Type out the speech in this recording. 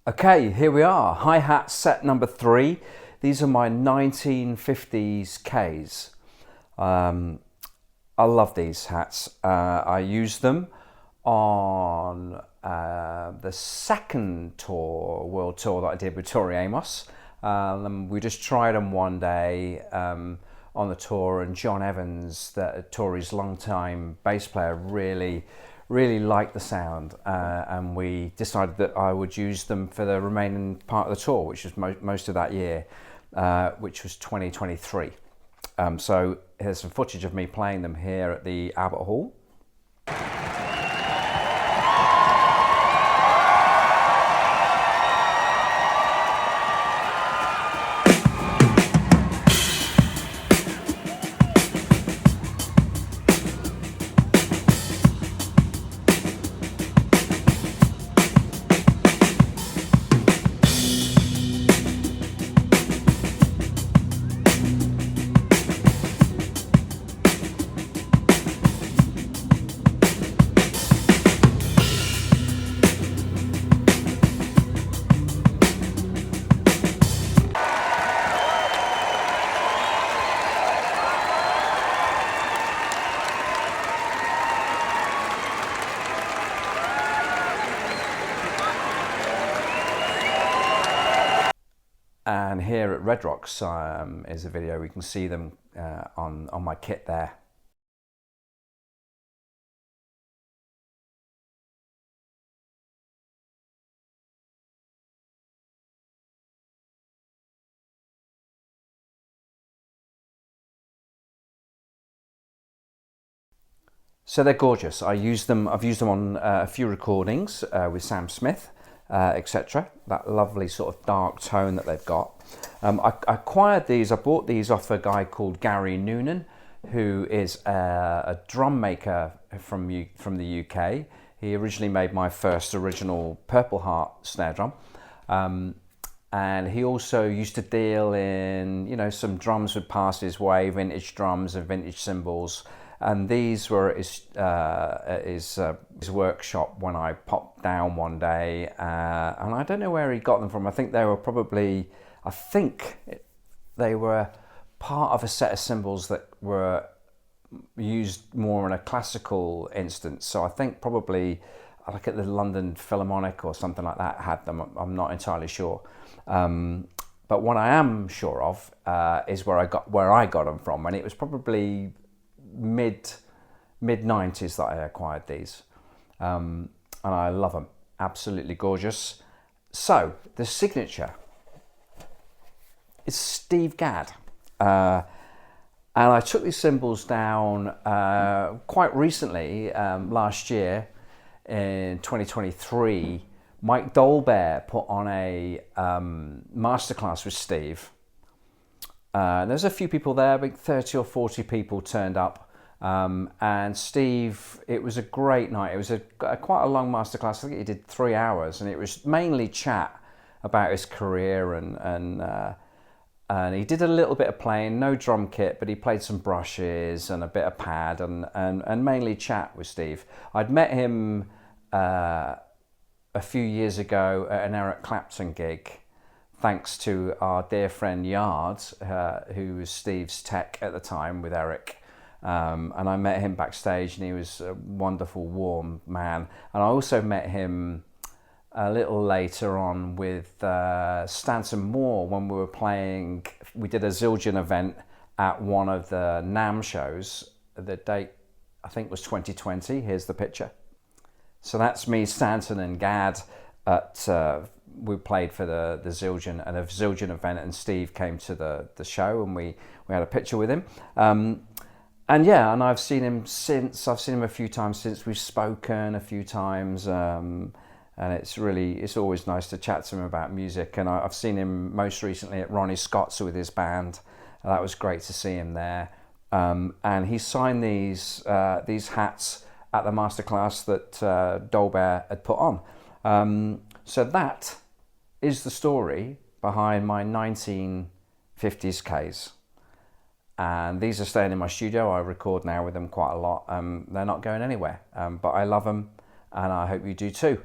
Okay, here we are. Hi-hat set number 3. These are my 1950s Ks. I love these hats. I used them on the second tour, world tour that I did with Tori Amos. We just tried them one day on the tour, and John Evans, Tori's longtime bass player, really liked the sound, and we decided that I would use them for the remaining part of the tour, which was most of that year, which was 2023. So here's some footage of me playing them here at the Albert Hall. And here at Red Rocks is a video. We can see them on my kit there. So they're gorgeous. I've used them on a few recordings with Sam Smith, etc. That lovely sort of dark tone that they've got. I acquired these. I bought these off a guy called Gary Noonan, who is a drum maker from the UK. He originally made my first original Purple Heart snare drum, and he also used to deal in some drums would pass his way, vintage drums and vintage cymbals. And these were at his workshop when I popped down one day, and I don't know where he got them from. I think they were part of a set of cymbals that were used more in a classical instance. So I think probably like at the London Philharmonic or something like that had them. I'm not entirely sure. But what I am sure of is where I got them from, and it was probably mid 90s that I acquired these, and I love them. Absolutely gorgeous. So the signature is Steve Gadd, and I took these cymbals down quite recently, last year in 2023. Mike Dolbear put on a masterclass with Steve. There's a few people there, I think 30 or 40 people turned up. And Steve, it was a great night. It was quite a long masterclass. I think he did 3 hours, and it was mainly chat about his career, and he did a little bit of playing, no drum kit, but he played some brushes and a bit of pad, and mainly chat with Steve. I'd met him a few years ago at an Eric Clapton gig, thanks to our dear friend Yard, who was Steve's tech at the time with Eric. And I met him backstage, and he was a wonderful, warm man. And I also met him a little later on with Stanton Moore when we were playing. We did a Zildjian event at one of the NAMM shows. The date, I think, was 2020. Here's the picture. So that's me, Stanton, and Gadd at... we played for the Zildjian event, and Steve came to the show, and we had a picture with him. And yeah, and I've seen him since. I've seen him a few times since. We've spoken a few times, and it's always nice to chat to him about music. And I've seen him most recently at Ronnie Scott's with his band. That was great to see him there. And he signed these hats at the masterclass that Dolbear had put on. So that is the story behind my 1950s Ks. And these are staying in my studio. I record now with them quite a lot. They're not going anywhere, but I love them, and I hope you do too.